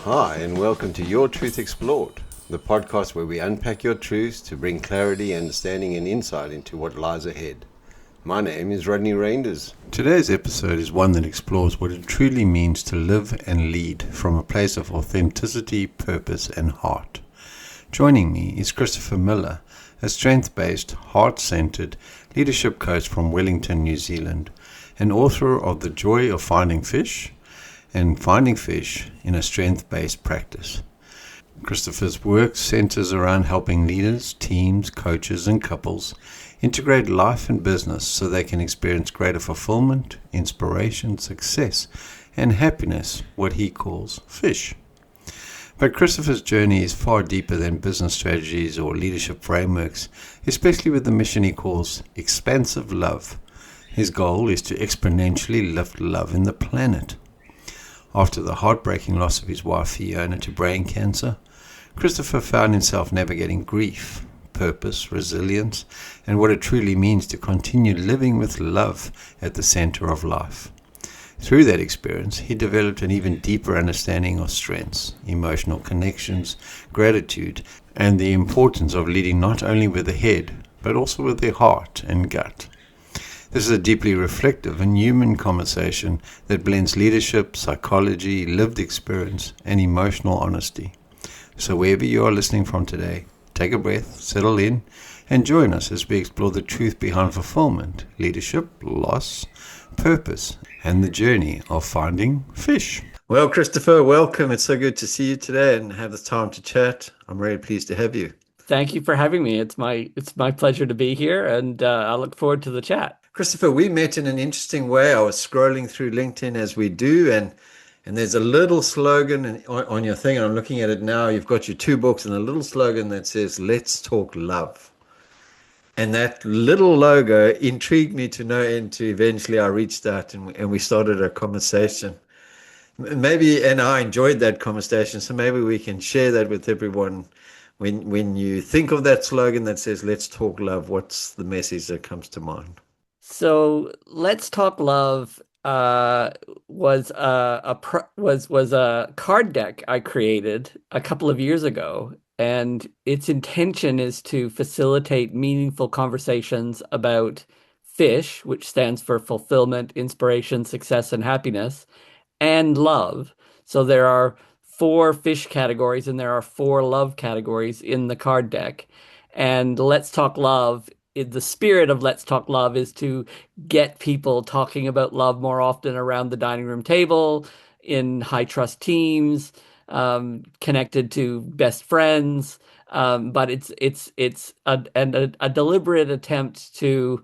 Hi, and welcome to Your Truth Explored, the podcast where we unpack your truths to bring clarity, understanding, and insight into what lies ahead. My name is Rodney Reynders. Today's episode is one that explores what it truly means to live and lead from a place of authenticity, purpose, and heart. Joining me is Christopher Miller, a strength-based, heart-centered leadership coach from Wellington, New Zealand, and author of The Joy of Finding Fish and Finding Fish in a Strength-Based Practice. Christopher's work centers around helping leaders, teams, coaches, and couples integrate life and business so they can experience greater fulfillment, inspiration, success, and happiness, what he calls fish. But Christopher's journey is far deeper than business strategies or leadership frameworks, especially with the mission he calls Expansive Love. His goal is to exponentially lift love in the planet. After the heartbreaking loss of his wife Fiona to brain cancer, Christopher found himself navigating grief, purpose, resilience, and what it truly means to continue living with love at the center of life. Through that experience, he developed an even deeper understanding of strengths, emotional connections, gratitude, and the importance of leading not only with the head, but also with the heart and gut. This is a deeply reflective and human conversation that blends leadership, psychology, lived experience, and emotional honesty. So wherever you are listening from today, take a breath, settle in, and join us as we explore the truth behind fulfillment, leadership, loss, purpose, and the journey of finding fish. Well, Christopher, welcome. It's so good to see you today and have the time to chat. I'm really pleased to have you. Thank you for having me. It's my pleasure to be here, and I look forward to the chat. Christopher, we met in an interesting way. I was scrolling through LinkedIn as we do, and there's a little slogan on your thing, and I'm looking at it now. You've got your two books and a little slogan that says, "Let's talk love." And that little logo intrigued me to no end to eventually I reached out and we started a conversation. Maybe, and I enjoyed that conversation, so maybe we can share that with everyone. When you think of that slogan that says, "Let's talk love," what's the message that comes to mind? So, Let's Talk Love was was a card deck I created a couple of years ago, and its intention is to facilitate meaningful conversations about FISH, which stands for fulfillment, inspiration, success, and happiness, and love. So there are four fish categories and there are four love categories in the card deck. And Let's Talk Love, the spirit of Let's Talk Love is to get people talking about love more often around the dining room table, in high trust teams, connected to best friends. But it's a deliberate attempt to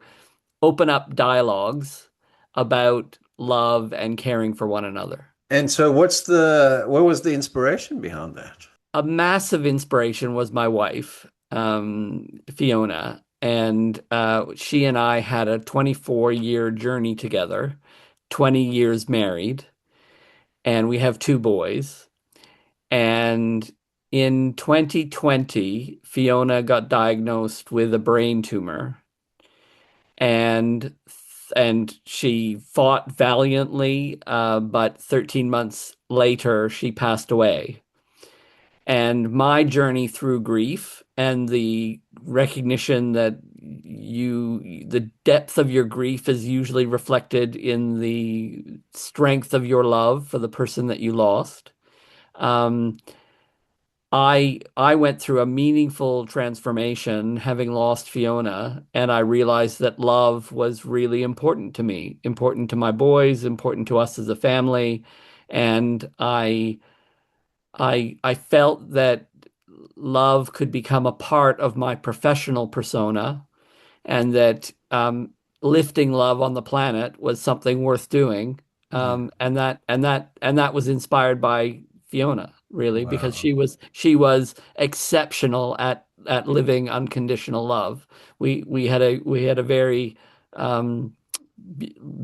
open up dialogues about love and caring for one another. And so what was the inspiration behind that? A massive inspiration was my wife, Fiona, and she and I had a 24-year journey together, 20 years married, and we have two boys. And in 2020, Fiona got diagnosed with a brain tumor, and she fought valiantly, but 13 months later, she passed away. And my journey through grief and the recognition that the depth of your grief is usually reflected in the strength of your love for the person that you lost. Um, I went through a meaningful transformation having lost Fiona, and I realized that love was really important to me, important to my boys, important to us as a family, and I felt that love could become a part of my professional persona, and that lifting love on the planet was something worth doing, and that was inspired by Fiona, really, because Wow. she was exceptional at living unconditional love. We had a very um,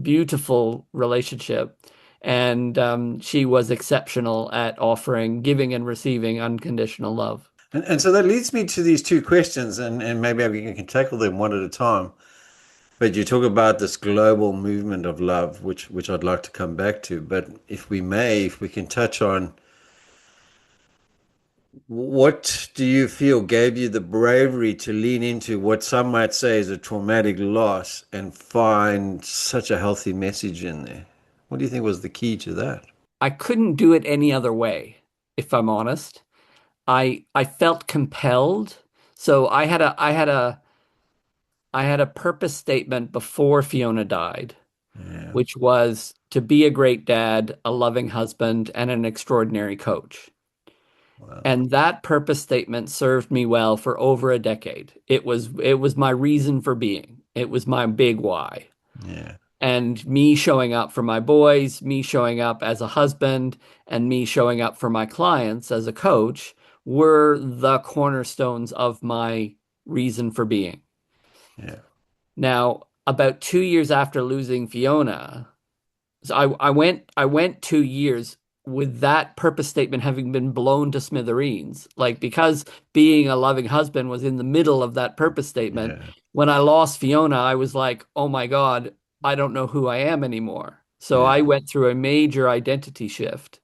beautiful relationship, and she was exceptional at offering, giving, and receiving unconditional love. And so that leads me to these two questions, and maybe we can tackle them one at a time. But you talk about this global movement of love, which I'd like to come back to. But if we can touch on What do you feel gave you the bravery to lean into what some might say is a traumatic loss and find such a healthy message in there? What do you think was the key to that? I couldn't do it any other way, if I'm honest. I felt compelled. So I had a purpose statement before Fiona died, Yeah. which was to be a great dad, a loving husband, and an extraordinary coach. Wow. And that purpose statement served me well for over a decade. It was my reason for being. It was my big why. Yeah. And me showing up for my boys, me showing up as a husband, and me showing up for my clients as a coach were the cornerstones of my reason for being. Yeah. Now, about 2 years after losing Fiona, so I went 2 years with that purpose statement having been blown to smithereens. Like because being a loving husband was in the middle of that purpose statement. Yeah. When I lost Fiona, I was like, oh my God, I don't know who I am anymore. So Yeah. I went through a major identity shift.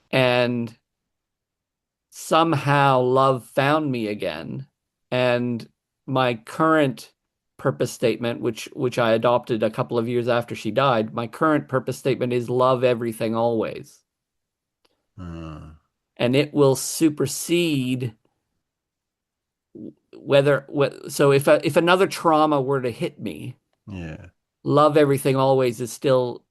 And somehow love found me again. And my current purpose statement, which I adopted a couple of years after she died, my current purpose statement is love everything always. Uh, And it will supersede so if another trauma were to hit me, yeah. love everything always is still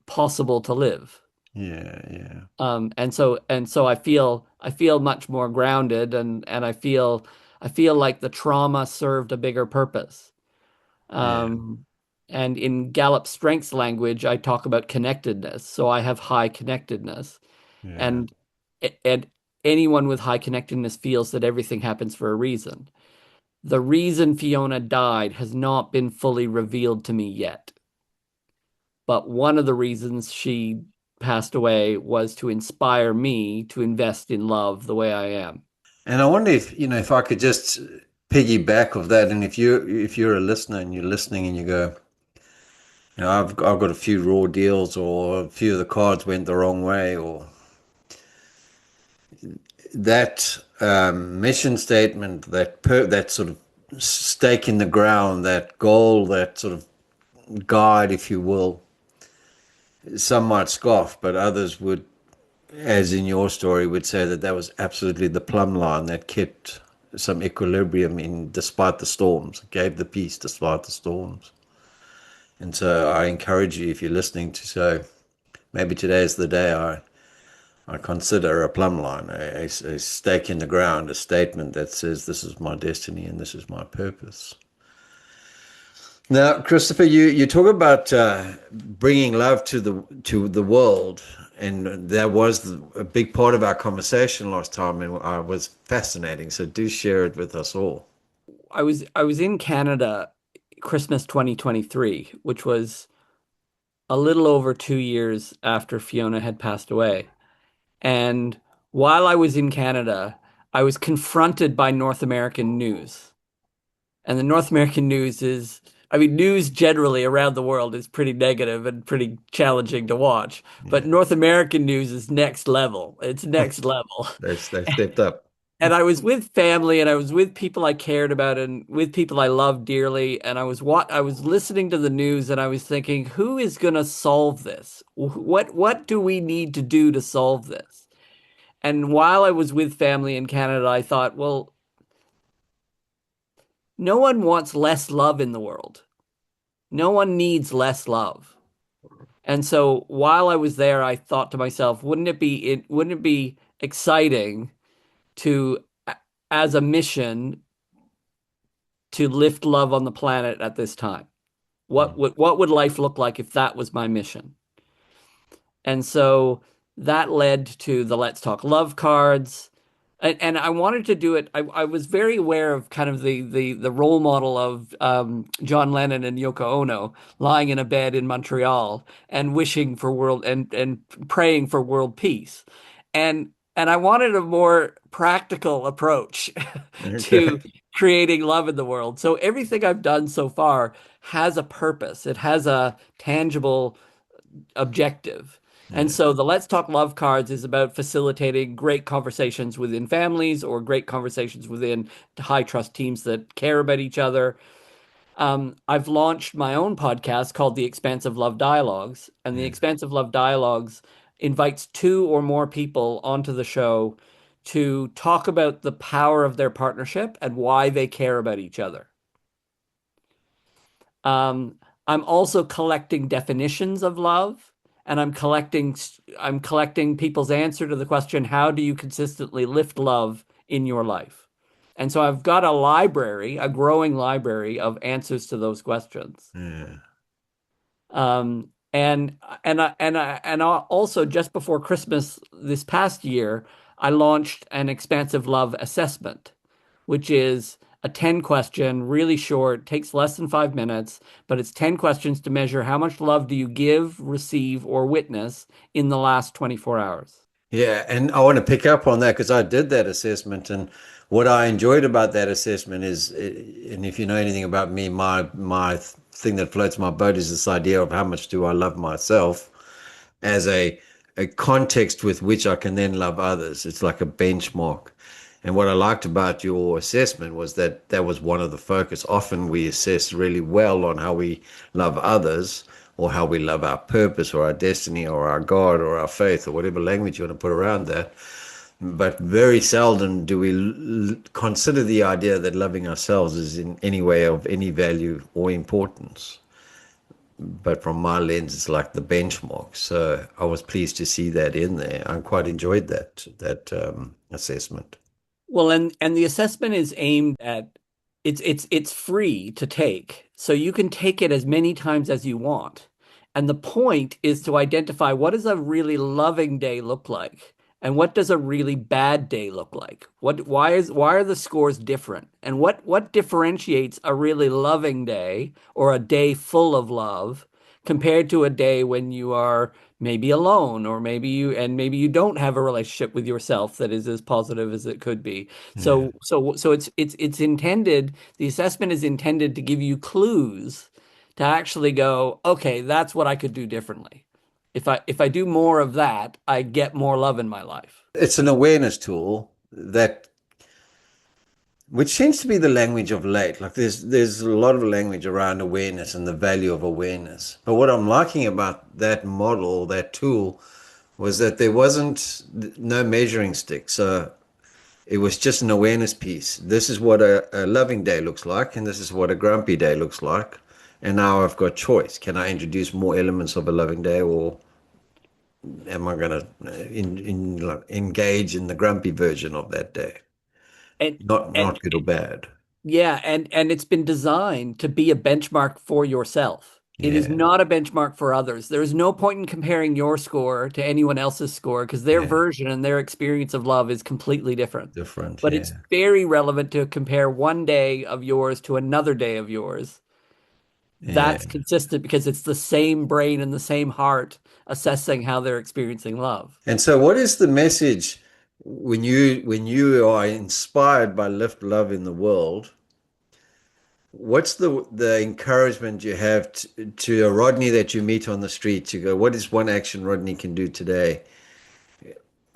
possible to live. Yeah. Yeah. And so I feel much more grounded and I feel like the trauma served a bigger purpose. Yeah. Um, and in Gallup Strengths language, I talk about connectedness. So I have high connectedness, Yeah. and and anyone with high connectedness feels that everything happens for a reason. The reason Fiona died has not been fully revealed to me yet. But one of the reasons she passed away was to inspire me to invest in love the way I am. And I wonder if, if I could just piggyback of that, and if you're a listener and you're listening and you go, I've got a few raw deals, or a few of the cards went the wrong way, or that mission statement, that sort of stake in the ground, that goal, that sort of guide, if you will. Some might scoff, but others would, as in your story, would say that that was absolutely the plumb line that kept some equilibrium in despite the storms, gave the peace despite the storms. And so I encourage you, if you're listening, to say, maybe today is the day I consider a plumb line, a stake in the ground, a statement that says, this is my destiny and this is my purpose. Now, Christopher, you talk about bringing love to the world, and that was a big part of our conversation last time, and was fascinating. So do share it with us all. I was in Canada Christmas 2023, which was a little over 2 years after Fiona had passed away. And while I was in Canada, I was confronted by North American news. And the North American news is, I mean, news generally around the world is pretty negative and pretty challenging to watch. But Yeah, North American news is next level. It's next level. they've stepped up. And I was with family and I was with people I cared about and with people I loved dearly. And I was listening to the news and I was thinking, who is going to solve this? What do we need to do to solve this? And while I was with family in Canada, I thought, well, no one wants less love in the world. No one needs less love. And so while I was there, I thought to myself, wouldn't it be exciting to as a mission to lift love on the planet at this time? What would life look like if that was my mission? And so that led to the Let's Talk Love cards. And I wanted to do it. I was very aware of kind of the role model of John Lennon and Yoko Ono lying in a bed in Montreal and wishing for world and praying for world peace. And I wanted a more practical approach to Okay. creating love in the world. So everything I've done so far has a purpose. It has a tangible objective. And Yeah. so the Let's Talk Love cards is about facilitating great conversations within families or great conversations within high trust teams that care about each other. I've launched my own podcast called the Expansive Love Dialogues, and the Yeah. Expansive Love Dialogues invites two or more people onto the show to talk about the power of their partnership and why they care about each other. Um, I'm also collecting definitions of love, and I'm collecting people's answer to the question, how do you consistently lift love in your life? And so I've got a library, a growing library of answers to those questions. Yeah. Also just before Christmas this past year, I launched an expansive love assessment, which is a 10 question, really short, takes less than 5 minutes, but it's 10 questions to measure how much love do you give, receive, or witness in the last 24 hours. Yeah, and I want to pick up on that because I did that assessment, and what I enjoyed about that assessment is, and if you know anything about me, my thing that floats my boat is this idea of how much do I love myself as a context with which I can then love others. It's like a benchmark. And what I liked about your assessment was that that was one of the focus. Often we assess really well on how we love others or how we love our purpose or our destiny or our God or our faith or whatever language you want to put around that. But very seldom do we consider the idea that loving ourselves is in any way of any value or importance. But from my lens, it's like the benchmark. So I was pleased to see that in there. I quite enjoyed that assessment. Well, and the assessment is aimed at it's free to take. So you can take it as many times as you want. And the point is to identify what does a really loving day look like? And what does a really bad day look like? Why are the scores different? And what differentiates a really loving day or a day full of love compared to a day when you are maybe alone or maybe you don't have a relationship with yourself that is as positive as it could be. Yeah. So it's intended, the assessment is intended to give you clues to actually go, okay, that's what I could do differently. If I do more of that, I get more love in my life. It's an awareness tool that which seems to be the language of late. Like there's a lot of language around awareness and the value of awareness. But what I'm liking about that model, that tool, was that there wasn't no measuring stick. So it was just an awareness piece. This is what a loving day looks like, and this is what a grumpy day looks like. And now I've got choice. Can I introduce more elements of a loving day, or am I going to like, engage in the grumpy version of that day? And Not and good or bad. Yeah, and it's been designed to be a benchmark for yourself. It is Yeah, not a benchmark for others. There is no point in comparing your score to anyone else's score because their yeah, version and their experience of love is completely different. different. But it's Yeah, very relevant to compare one day of yours to another day of yours. yeah. That's consistent because it's the same brain and the same heart assessing how they're experiencing love. And so, what is the message when you are inspired by lift love in the world? What's the encouragement you have to a Rodney that you meet on the street to go, what is one action Rodney can do today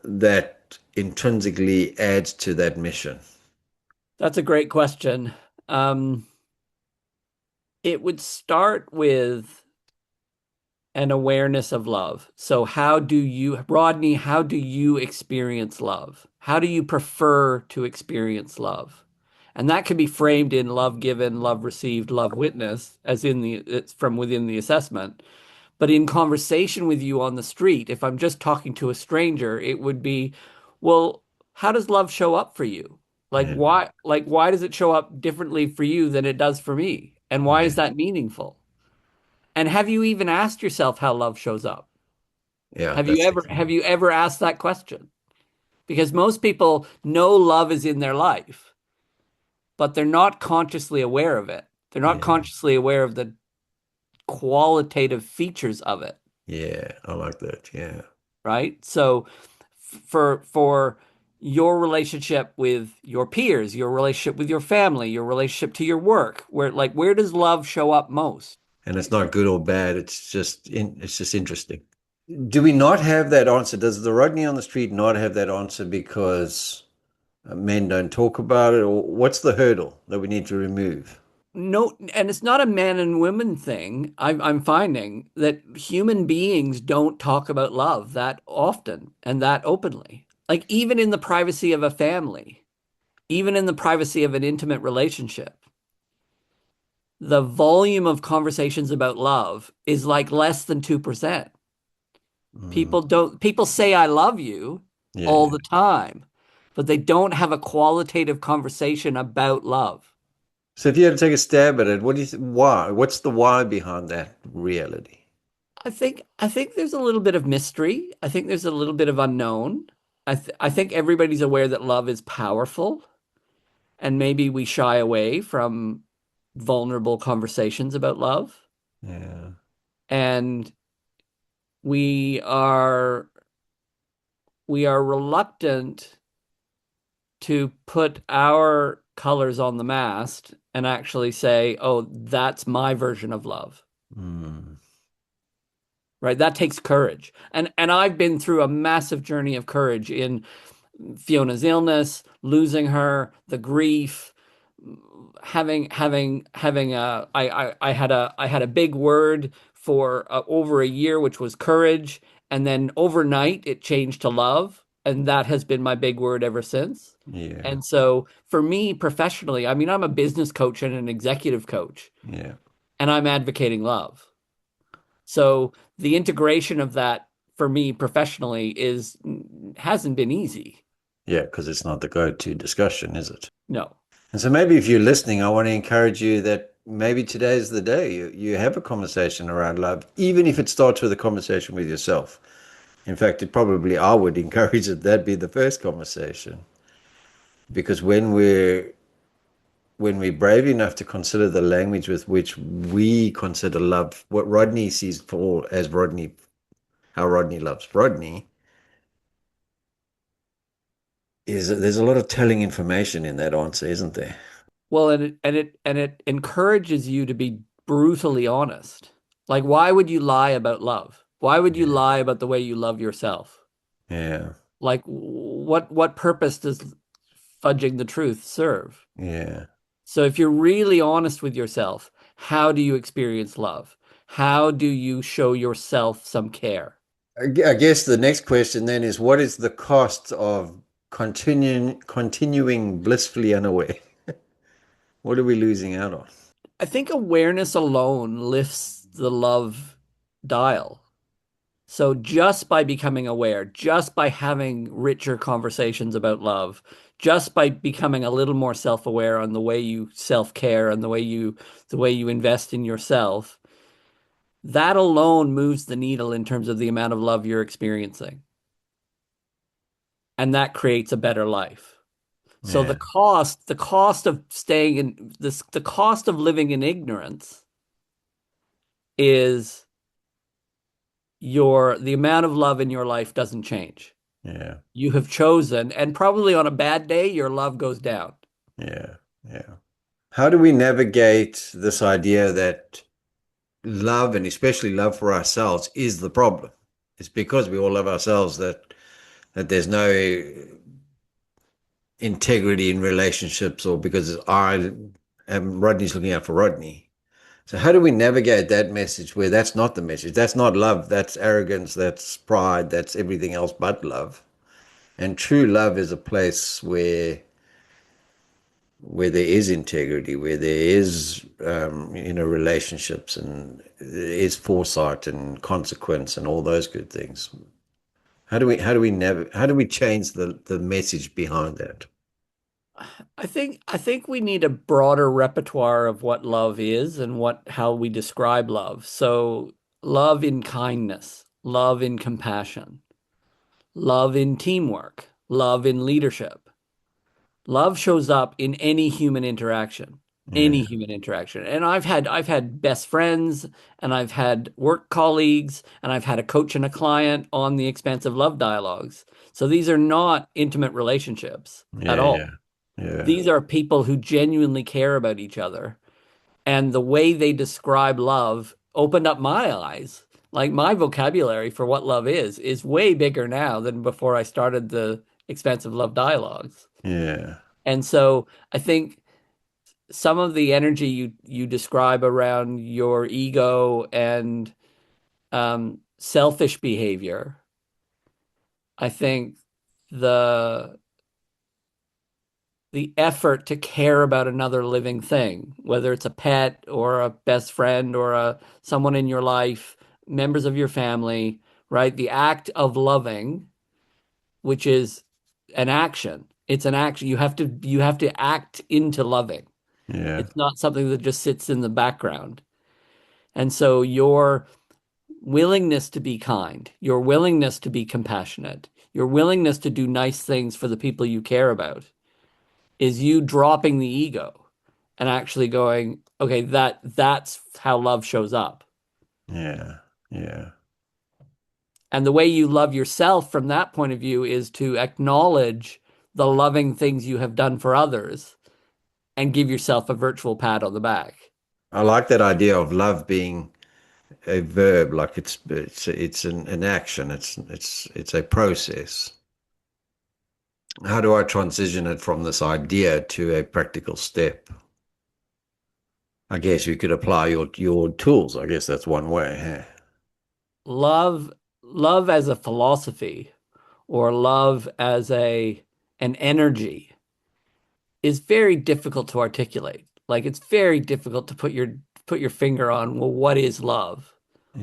that intrinsically adds to that mission? That's a great question. Um, it would start with an awareness of love. So Rodney, how do you experience love? How do you prefer to experience love? And that can be framed in love given, love received, love witnessed, as it's from within the assessment. But in conversation with you on the street, if I'm just talking to a stranger, it would be, well, how does love show up for you? Yeah, Like why does it show up differently for you than it does for me? And why is yeah, that meaningful? And have you even asked yourself how love shows up? yeah. Have you That's ever excellent. have you ever asked that question? Because most people know love is in their life, but they're not consciously aware of it. They're not Yeah, consciously aware of the qualitative features of it, yeah. I like that. Yeah, right? So for your relationship with your peers, your relationship with your family, your relationship to your work, where does love show up most? and it's not good or bad. It's just interesting. do we not have that answer? Does the Rodney on the street not have that answer because men don't talk about it, or what's the hurdle that we need to remove? No, and it's not a man and women thing. I'm finding that human beings don't talk about love that often and that openly. Like even in the privacy of a family, even in the privacy of an intimate relationship, the volume of conversations about love is like less than 2%. Mm. People say I love you Yeah, all yeah. the time, but they don't have a qualitative conversation about love. So if you had to take a stab at it, what do you why? What's the why behind that reality? I think there's a little bit of mystery. I think there's a little bit of unknown. I think everybody's aware that love is powerful, and maybe we shy away from vulnerable conversations about love. Yeah, And we are we are reluctant to put our colors on the mast and actually say, "Oh, that's my version of love." mm. Right? That takes courage. And I've been through a massive journey of courage in Fiona's illness, losing her, the grief, having I had a big word for over a year, which was courage, and then overnight it changed to love, and that has been my big word ever since. Yeah, And so for me professionally, I mean, I'm a business coach and an executive coach, yeah, and I'm advocating love. So the integration of that for me professionally is hasn't been easy. yeah. Because it's not the go-to discussion, is it? No. And so maybe if you're listening, I want to encourage you that maybe today's the day you have a conversation around love, even if it starts with a conversation with yourself. In fact, it probably I would encourage that be the first conversation because when we're brave enough to consider the language with which we consider love, what Rodney sees for as Rodney, how Rodney loves Rodney, is that there's a lot of telling information in that answer, isn't there? Well, and it encourages you to be brutally honest. Like, why would you lie about love? Why would you Yeah, lie about the way you love yourself? yeah, Like, what purpose does fudging the truth serve? yeah. So if you're really honest with yourself, how do you experience love? How do you show yourself some care? I guess the next question then is what is the cost of continuing blissfully unaware? What are we losing out on? I think awareness alone lifts the love dial. So just by becoming aware, just by having richer conversations about love, just by becoming a little more self-aware on the way you self-care and the way you invest in yourself, that alone moves the needle in terms of the amount of love you're experiencing. And that creates a better life. So Yeah, the cost of staying in this, the cost of living in ignorance is the amount of love in your life doesn't change. yeah, You have chosen, and probably on a bad day, your love goes down. yeah, yeah. How do we navigate this idea that love, and especially love for ourselves, is the problem? It's because we all love ourselves that there's no integrity in relationships, or because I am Rodney's looking out for Rodney. So how do we navigate that message where that's not the message? That's not love. That's arrogance. That's pride. That's everything else but love. And true love is a place where there is integrity, where there is relationships, and there is foresight and consequence and all those good things. How do we change the message behind that? I think we need a broader repertoire of what love is and how we describe love. So love in kindness, love in compassion, love in teamwork, love in leadership. Love shows up in any human interaction, any Yeah, human interaction. And I've had best friends and I've had work colleagues and I've had a coach and a client on the Expansive Love dialogues. So these are not intimate relationships at yeah, all. yeah, yeah, These are people who genuinely care about each other. And the way they describe love opened up my eyes Like my vocabulary for what love is way bigger now than before I started the Expansive Love dialogues. Yeah. And so I think some of the energy you describe around your ego and selfish behavior, I think the the effort to care about another living thing, whether it's a pet or a best friend or a someone in your life, members of your family, right? The act of loving, which is an action. It's an action. You have to act into loving. Yeah. It's not something that just sits in the background. And so your willingness to be kind, your willingness to be compassionate, your willingness to do nice things for the people you care about is you dropping the ego and actually going, okay, that's how love shows up. Yeah. Yeah. And the way you love yourself from that point of view is to acknowledge the loving things you have done for others and give yourself a virtual pat on the back. I like that idea of love being a verb, like it's an action. It's a process. How do I transition it from this idea to a practical step? I guess you could apply your tools. I guess that's one way. Huh? Love as a philosophy or love as a an energy is very difficult to articulate. Like it's very difficult to put your finger on, well, what is love?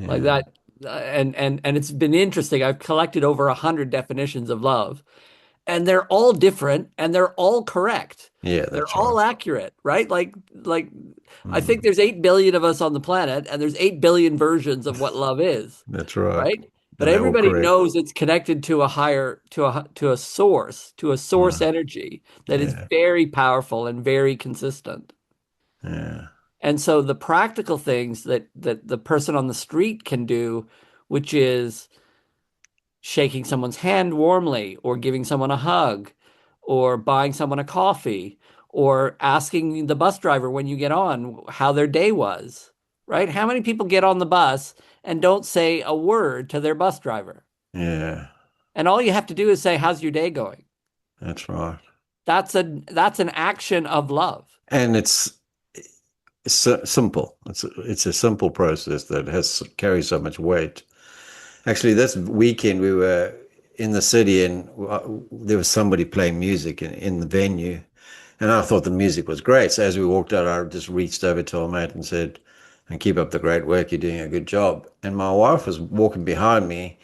Like Yeah. that, and it's been interesting. I've collected over 100 definitions of love, and they're all different and they're all correct. Yeah, They're that's right. all accurate, right? Like I think Mm, there's 8 billion of us on the planet, and there's 8 billion versions of what love is, that's right. right? But And they're all everybody correct. knows it's connected to a higher, to a source Mm, energy that is yeah. very powerful and very consistent. Yeah. And so the practical things that the person on the street can do, which is shaking someone's hand warmly, or giving someone a hug, or buying someone a coffee, or asking the bus driver when you get on how their day was, right? How many people get on the bus and don't say a word to their bus driver? Yeah. And all you have to do is say, "How's your day going?" That's right. That's an action of love. And it's simple. It's a simple process that has carries so much weight. Actually, this weekend we were in the city and there was somebody playing music in the venue, and I thought the music was great. So as we walked out, I just reached over to our mate and said, "And keep up the great work. You're doing a good job." And my wife was walking behind me,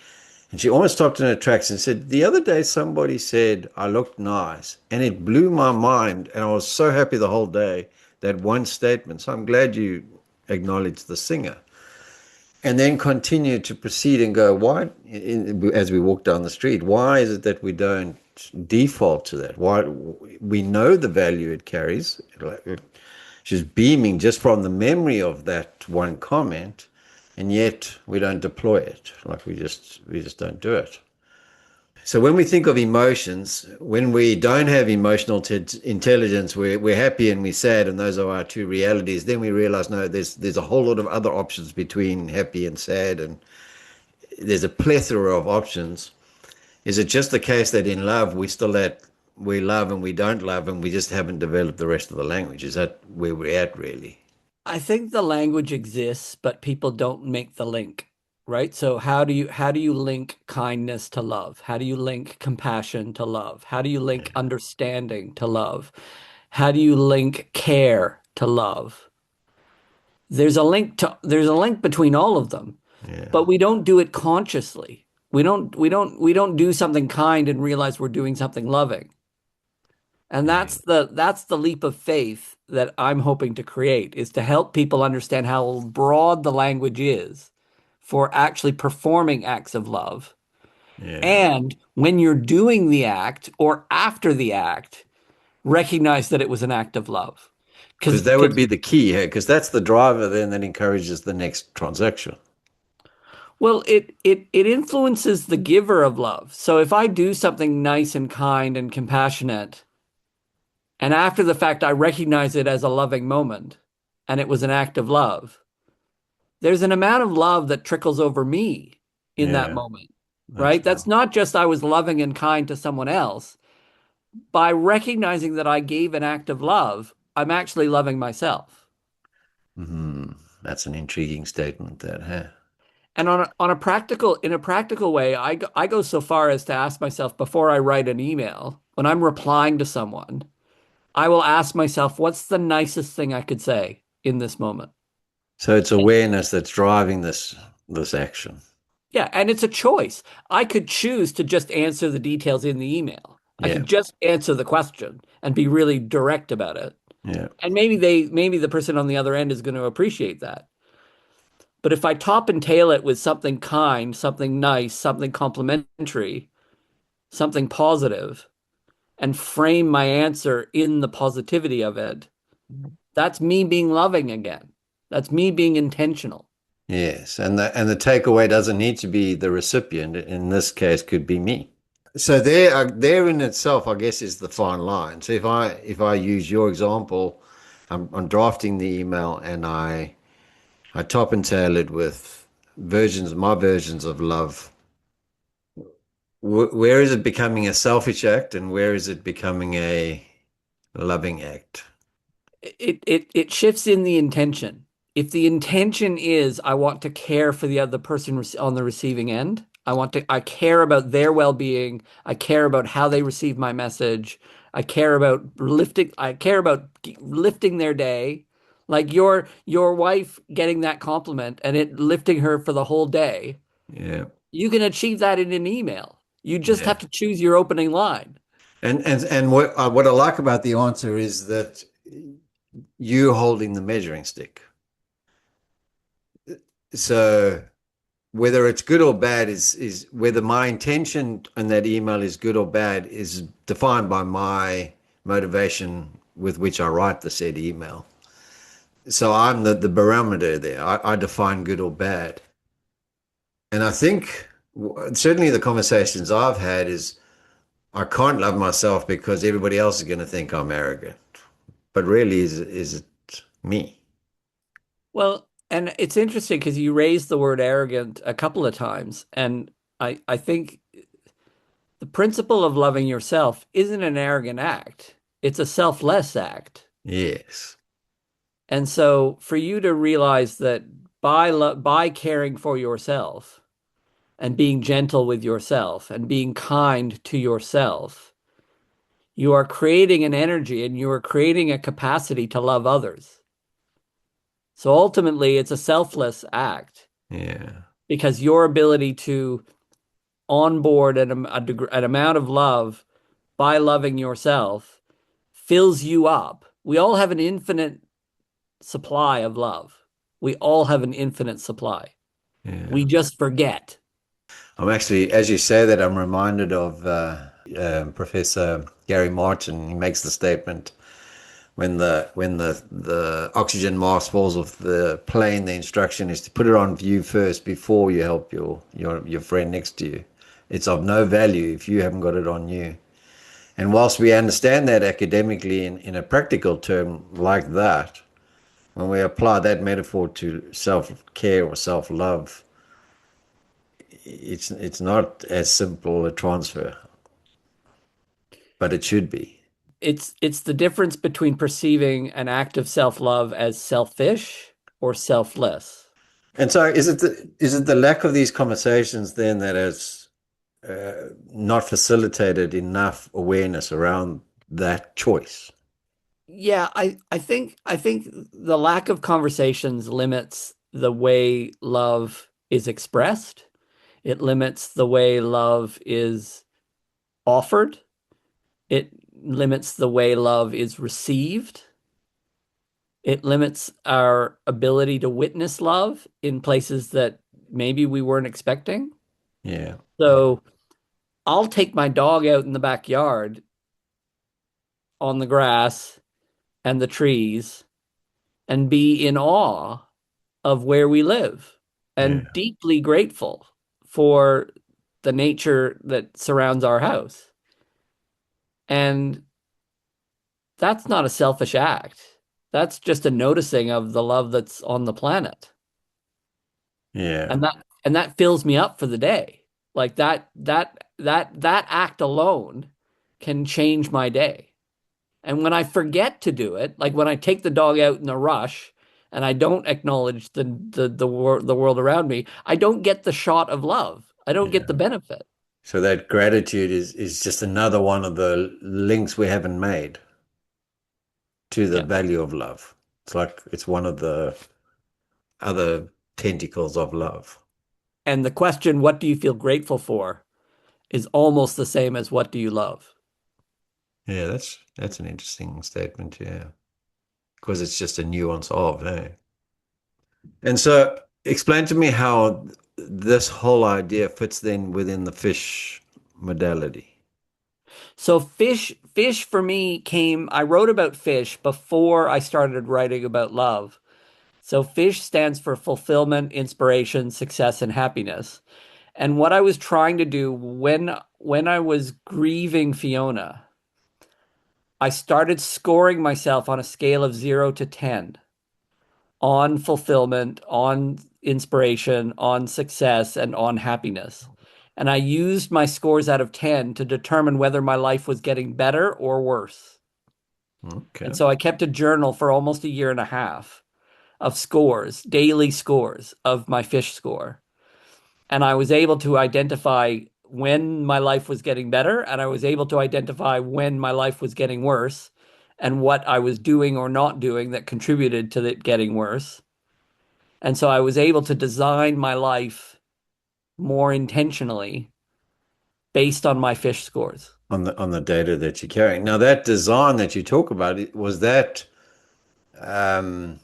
and she almost stopped in her tracks and said, "The other day somebody said I looked nice," and it blew my mind. And I was so happy the whole day, that one statement. So I'm glad you acknowledged the singer. And then continue to proceed and go, why, as we walk down the street, why is it that we don't default to that? Why we know the value it carries. She's beaming just from the memory of that one comment, and yet we don't deploy it. Like we just don't do it. So when we think of emotions, when we don't have emotional intelligence, we're happy and we're sad, and those are our two realities. Then we realize, no, there's a whole lot of other options between happy and sad, and there's a plethora of options. Is it just the case that in love we love and we don't love, and we just haven't developed the rest of the language? Is that where we're at, really? I think the language exists, but people don't make the link, right? So how do you link kindness to love? How do you link compassion to love? How do you link understanding to love? How do you link care to love? There's a link between all of them, Yeah, but we don't do it consciously. We don't do something kind and realize we're doing something loving. And yeah, that's the leap of faith that I'm hoping to create, is to help people understand how broad the language is for actually performing acts of love. yeah. And when you're doing the act or after the act, recognize that it was an act of love. Because Because that would be the key, because that's the driver then that encourages the next transaction. well, it influences the giver of love. So if I do something nice and kind and compassionate, and after the fact I recognize it as a loving moment, and it was an act of love, there's an amount of love that trickles over me in that Yeah, moment, that's right? That's right. not just I was loving and kind to someone else. By recognizing that I gave an act of love, I'm actually loving myself. Hmm. That's an intriguing statement, that, huh? And in a practical way, I go so far as to ask myself before I write an email, when I'm replying to someone, I will ask myself, what's the nicest thing I could say in this moment? So it's awareness that's driving this action. Yeah, and it's a choice. I could choose to just answer the details in the email. I Yeah, could just answer the question and be really direct about it. yeah, And maybe the person on the other end is going to appreciate that. But if I top and tail it with something kind, something nice, something complimentary, something positive, and frame my answer in the positivity of it, that's me being loving again. That's me being intentional. yes. And the takeaway doesn't need to be the recipient. In this case, could be me. So there in itself, I guess, is the fine line. So if I use your example, I'm drafting the email and I top and tail it with my versions of love. Where is it becoming a selfish act, and where is it becoming a loving act? It shifts in the intention. If the intention is I want to care for the other person on the receiving end, I care about their well-being, I care about how they receive my message, I care about lifting their day. Like your wife getting that compliment and it lifting her for the whole day. Yeah, You can achieve that in an email. You just yeah. have to choose your opening line. And what I like about the answer is that you holding the measuring stick. So whether it's good or bad is whether my intention in that email is good or bad is defined by my motivation with which I write the said email. So I'm the barometer there. I define good or bad. And I think certainly the conversations I've had is I can't love myself because everybody else is going to think I'm arrogant. But really, is it me? Well, and it's interesting because you raised the word arrogant a couple of times, and I think the principle of loving yourself isn't an arrogant act. It's a selfless act. Yes. And so for you to realize that by caring for yourself and being gentle with yourself and being kind to yourself, you are creating an energy and you are creating a capacity to love others. So ultimately, it's a selfless act Yeah. because your ability to onboard an amount of love by loving yourself fills you up. We all have an infinite supply of love. We all have an infinite supply. Yeah. We just forget. I'm actually, as you say that, I'm reminded of Professor Gary Martin. He makes the statement when the oxygen mask falls off the plane, the instruction is to put it on view first before you help your friend next to you. It's of no value if you haven't got it on you. And whilst we understand that academically in a practical term like that, when we apply that metaphor to self-care or self-love, it's not as simple a transfer, but it should be. It's the difference between perceiving an act of self-love as selfish or selfless. And so, is it the lack of these conversations then that has not facilitated enough awareness around that choice? Yeah, I think the lack of conversations limits the way love is expressed. It limits the way love is offered. It limits the way love is received. It limits our ability to witness love in places that maybe we weren't expecting. Yeah, So I'll take my dog out in the backyard on the grass and the trees and be in awe of where we live and yeah, deeply grateful for the nature that surrounds our house. And that's not a selfish act. That's just a noticing of the love that's on the planet. Yeah. And that fills me up for the day. Like that act alone can change my day. And when I forget to do it, like when I take the dog out in a rush and I don't acknowledge the world around me, I don't get the shot of love. I don't get the Yeah. benefit. So that gratitude is just another one of the links we haven't made to the Yeah. value of love. It's like it's one of the other tentacles of love. And the question, what do you feel grateful for, is almost the same as what do you love? Yeah, that's an interesting statement, yeah. Because it's just a nuance of, eh? And so explain to me how this whole idea fits then within the fish modality. So fish for me came, I wrote about fish before I started writing about love. So fish stands for fulfillment, inspiration, success, and happiness. And what I was trying to do when I was grieving Fiona, I started scoring myself on a scale of 0 to 10 on fulfillment, on inspiration, on success, and on happiness. And I used my scores out of 10 to determine whether my life was getting better or worse. And Okay. so I kept a journal for almost a year and a half of scores, daily scores of my fish score. And I was able to identify when my life was getting better, and I was able to identify when my life was getting worse, and what I was doing or not doing that contributed to it getting worse. And so I was able to design my life more intentionally based on my fish scores. On the data that you're carrying. Now that design that you talk about, was that um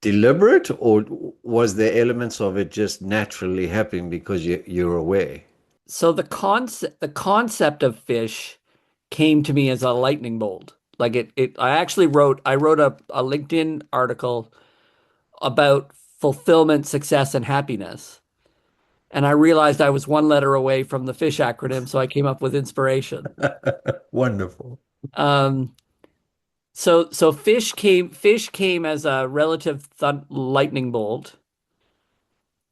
deliberate, or was there elements of it just naturally happening because you're aware? So the concept of fish came to me as a lightning bolt. Like I wrote a LinkedIn article about fulfillment, success, and happiness. And I realized I was one letter away from the fish acronym, so I came up with inspiration. Wonderful. Um, so fish came as a relative lightning bolt,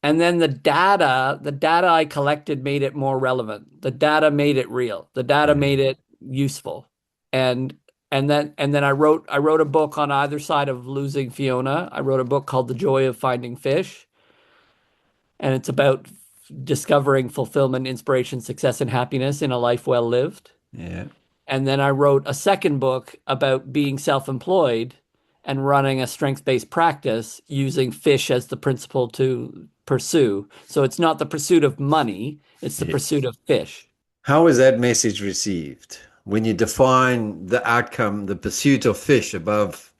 and then the data I collected made it more relevant. The data made it real. The data Yeah. made it useful. And and then I wrote a book on either side of losing Fiona. I wrote a book called The Joy of Finding Fish, and it's about discovering fulfillment, inspiration, success, and happiness in a life well lived. Yeah. And then I wrote a second book about being self-employed and running a strength-based practice using fish as the principle to pursue. So it's not the pursuit of money, it's the pursuit Yes. of fish. How is that message received when you define the outcome, the pursuit of fish above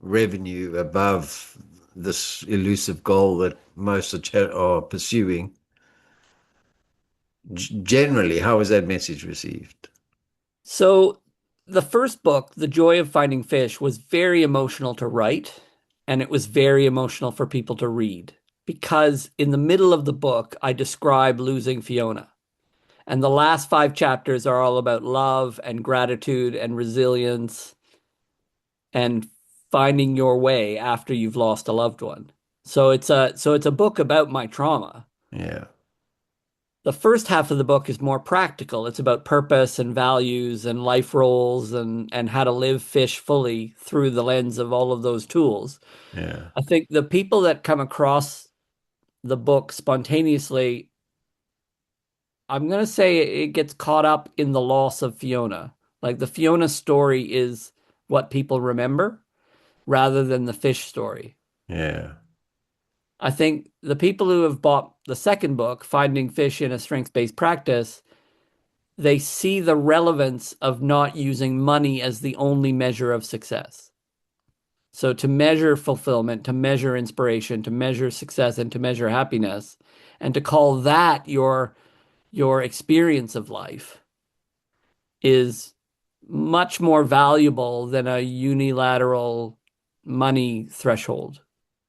revenue, above this elusive goal that most are pursuing? Generally, how is that message received? So the first book, The Joy of Finding Fish, was very emotional to write, and it was very emotional for people to read because in the middle of the book, I describe losing Fiona. And the last 5 chapters are all about love and gratitude and resilience and finding your way after you've lost a loved one. So it's a book about my trauma. Yeah. The first half of the book is more practical. It's about purpose and values and life roles and how to live fish fully through the lens of all of those tools. Yeah. I think the people that come across the book spontaneously, I'm gonna say it gets caught up in the loss of Fiona. Like the Fiona story is what people remember rather than the fish story. Yeah. I think the people who have bought the second book, Finding Fish in a Strengths-Based Practice, they see the relevance of not using money as the only measure of success. So to measure fulfillment, to measure inspiration, to measure success, and to measure happiness, and to call that your experience of life is much more valuable than a unilateral money threshold.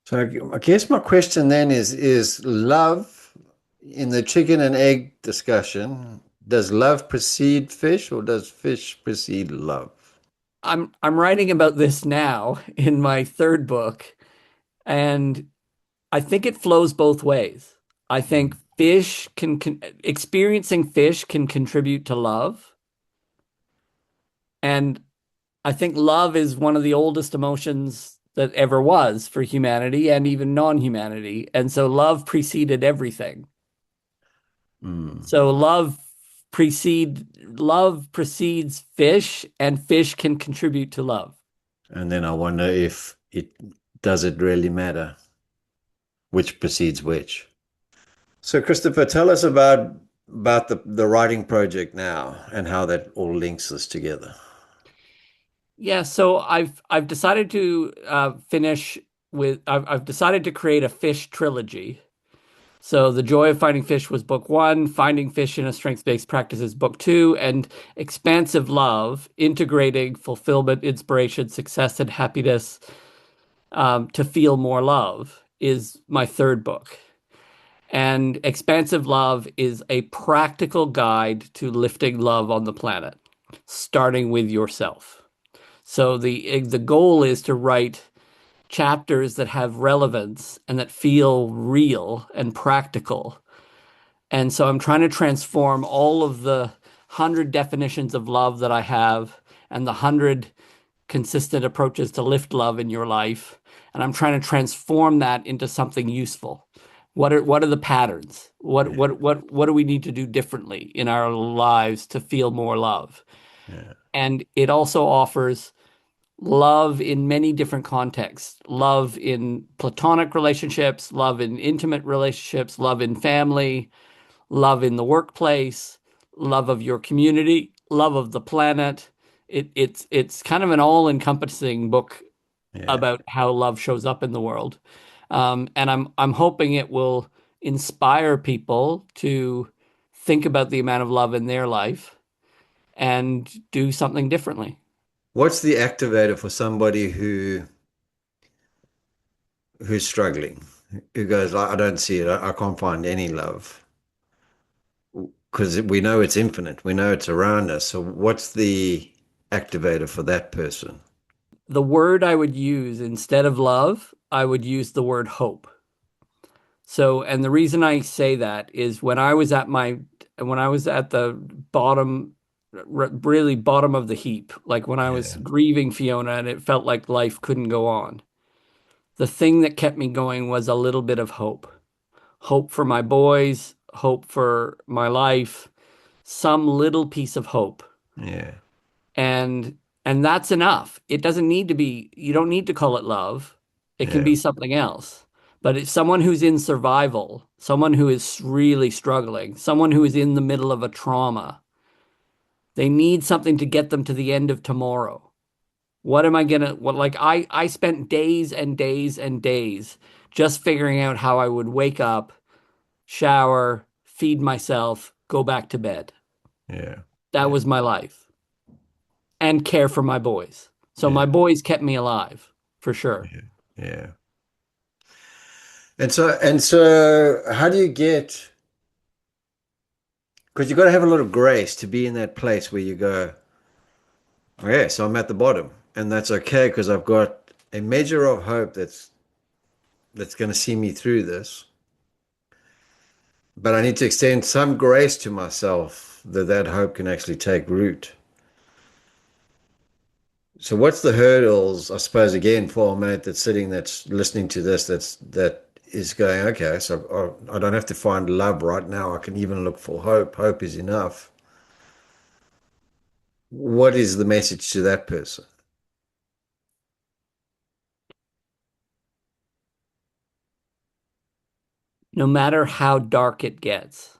So I guess my question then is love in the chicken and egg discussion, does love precede fish or does fish precede love? I'm writing about this now in my third book, and I think it flows both ways. I think experiencing fish can contribute to love. And I think love is one of the oldest emotions that ever was for humanity and even non-humanity. And so love everything. Mm. So love precedes fish, and fish can contribute to love. And then I wonder if it does it really matter which precedes which. So, Christopher, tell us about the writing project now and how that all links us together. Yeah, so I've decided to finish with I've decided to create a fish trilogy. So The Joy of Finding Fish was book one, Finding Fish in a Strengths-Based Practice is book two, and Expansive Love, Integrating Fulfillment, Inspiration, Success, and Happiness to Feel More Love is my third book. And Expansive Love is a practical guide to lifting love on the planet, starting with yourself. So the goal is to write chapters that have relevance and that feel real and practical. And so I'm trying to transform all of the 100 definitions of love that I have and the 100 consistent approaches to lift love in your life. And I'm trying to transform that into something useful. What are the patterns? Yeah, What do we need to do differently in our lives to feel more love? yeah, And it also offers love in many different contexts, love in platonic relationships, love in intimate relationships, love in family, love in the workplace, love of your community, love of the planet. It's kind of an all-encompassing book yeah. about how love shows up in the world. And I'm hoping it will inspire people to think about the amount of love in their life and do something differently. What's the activator for somebody who's struggling, who goes, I don't see it, I can't find any love? Because we know it's infinite, we know it's around us. So what's the activator for that person? The word I would use instead of love, I would use the word hope. So, and the reason I say that is when I was at the bottom, really bottom of the heap, like when I was Yeah, grieving Fiona and it felt like life couldn't go on, the thing that kept me going was a little bit of hope. Hope for my boys, hope for my life, some little piece of hope. yeah, And that's enough. It doesn't need to be, you don't need to call it love. It can yeah, be something else. But it's someone who's in survival, someone who is really struggling, someone who is in the middle of a trauma. They need something to get them to the end of tomorrow. What am I gonna, what, like, I spent days and days and days just figuring out how I would wake up, shower, feed myself, go back to bed. yeah, That yeah, was my life. And care for my boys. So my yeah, boys kept me alive, for sure. yeah, yeah. And so how do you get, because you got to have a lot of grace to be in that place where you go, okay, so I'm at the bottom, and that's okay because I've got a measure of hope that's going to see me through this. But I need to extend some grace to myself that that hope can actually take root. So what's the hurdles, I suppose, again, for a mate that's sitting, that's listening to this, that is going, okay, so I don't have to find love right now. I can even look for hope. Hope is enough. What is the message to that person? No matter how dark it gets,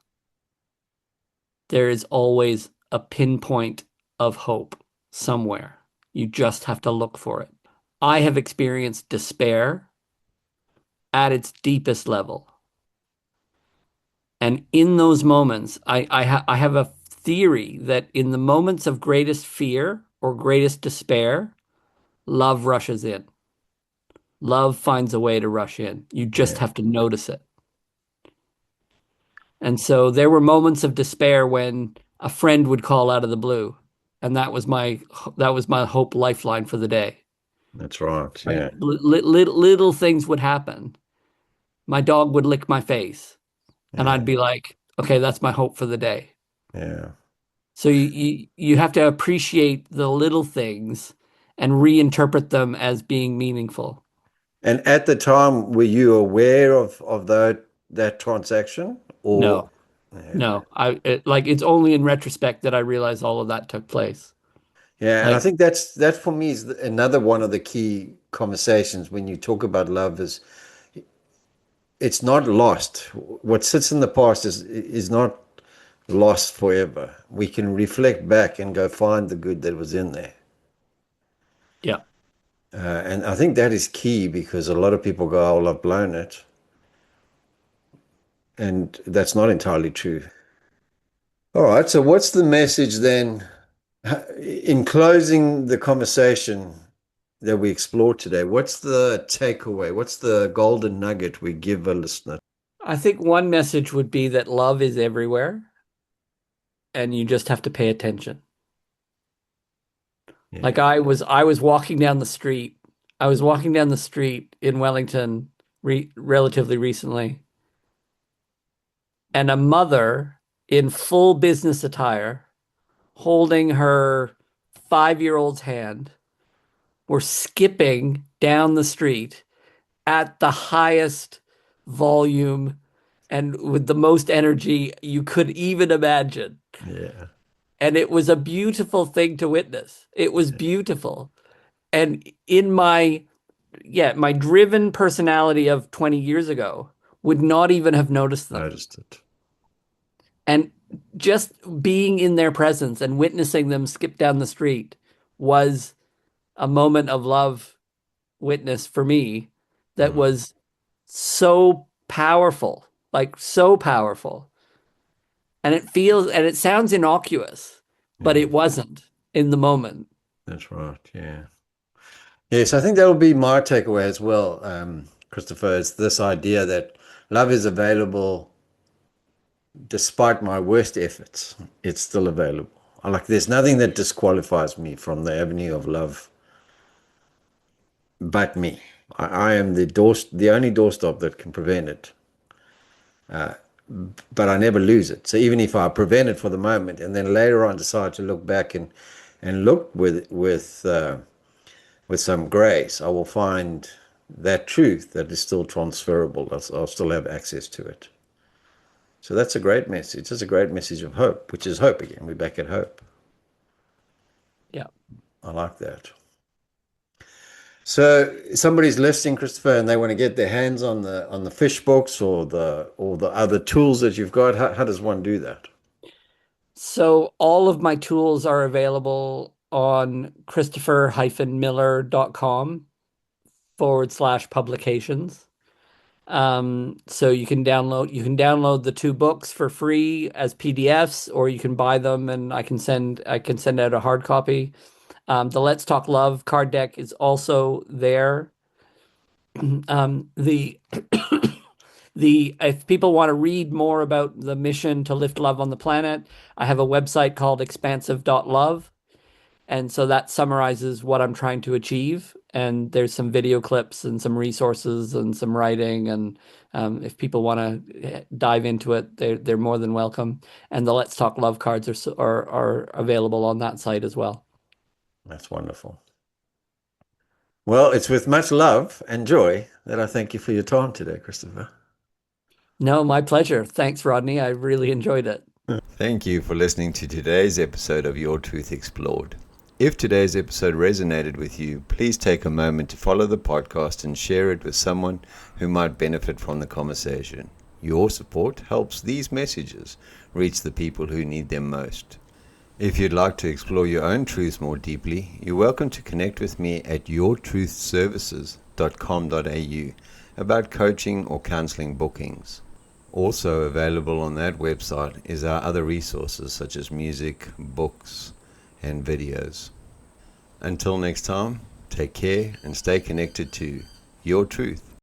there is always a pinpoint of hope somewhere. You just have to look for it. I have experienced despair at its deepest level. And in those moments, I have a theory that in the moments of greatest fear or greatest despair, love rushes in. Love finds a way to rush in. You just Yeah, have to notice it. And so there were moments of despair when a friend would call out of the blue, and that was my hope lifeline for the day. that's right. Right? Yeah, Little things would happen, my dog would lick my face, and Yeah. I'd be like, okay, that's my hope for the day. Yeah. So you have to appreciate the little things and reinterpret them as being meaningful. And at the time, were you aware of that transaction, or No, yeah, no. Like it's only in retrospect that I realize all of that took place. yeah? And I Like, think that for me is another one of the key conversations when you talk about love is it's not lost. What sits in the past is not lost forever. We can reflect back and go find the good that was in there. yeah. And I think that is key because a lot of people go, "Oh, I've blown it," and that's not entirely true. All right. So, what's the message then? In closing the conversation that we explored today, what's the takeaway? What's the golden nugget we give a listener? I think one message would be that love is everywhere and you just have to pay attention. Like Yeah. I was walking down the street. I was walking down the street in Wellington relatively recently, and a mother in full business attire holding her 5-year-old's hand were skipping down the street at the highest volume and with the most energy you could even imagine. Yeah. And it was a beautiful thing to witness. It was beautiful. And in my driven personality of 20 years ago would not even have noticed them. Noticed it. And just being in their presence and witnessing them skip down the street was a moment of love witness for me that Mm. was so powerful, like so powerful. And it sounds innocuous, but Yeah. it wasn't in the moment. That's right. Yeah. Yes, I think that will be my takeaway as well, Christopher. It's this idea that love is available despite my worst efforts. It's still available. Like there's nothing that disqualifies me from the avenue of love but me. I am the only doorstop that can prevent it. But I never lose it. So even if I prevent it for the moment, and then later on decide to look back and look with some grace, I will find that truth that is still transferable. I'll still have access to it. So that's a great message. It's a great message of hope, which is hope again. We're back at hope. Yeah. I like that. So somebody's listening, Christopher, and they want to get their hands on the fish books or the other tools that you've got. How does one do that? So all of my tools are available on christopher-miller.com/publications. So you can download the two books for free as PDFs, or you can buy them and I can send out a hard copy. The Let's Talk Love card deck is also there. The the if people want to read more about the mission to lift love on the planet, I have a website called expansive.love. And so that summarizes what I'm trying to achieve. And there's some video clips and some resources and some writing. And if people want to dive into it, they're more than welcome. And the Let's Talk Love cards are available on that site as well. That's wonderful. Well, it's with much love and joy that I thank you for your time today, Christopher. No, my pleasure. Thanks, Rodney. I really enjoyed it. Thank you for listening to today's episode of Your Truth Explored. If today's episode resonated with you, please take a moment to follow the podcast and share it with someone who might benefit from the conversation. Your support helps these messages reach the people who need them most. If you'd like to explore your own truths more deeply, you're welcome to connect with me at yourtruthservices.com.au about coaching or counseling bookings. Also available on that website is our other resources such as music, books, and videos. Until next time, take care and stay connected to your truth.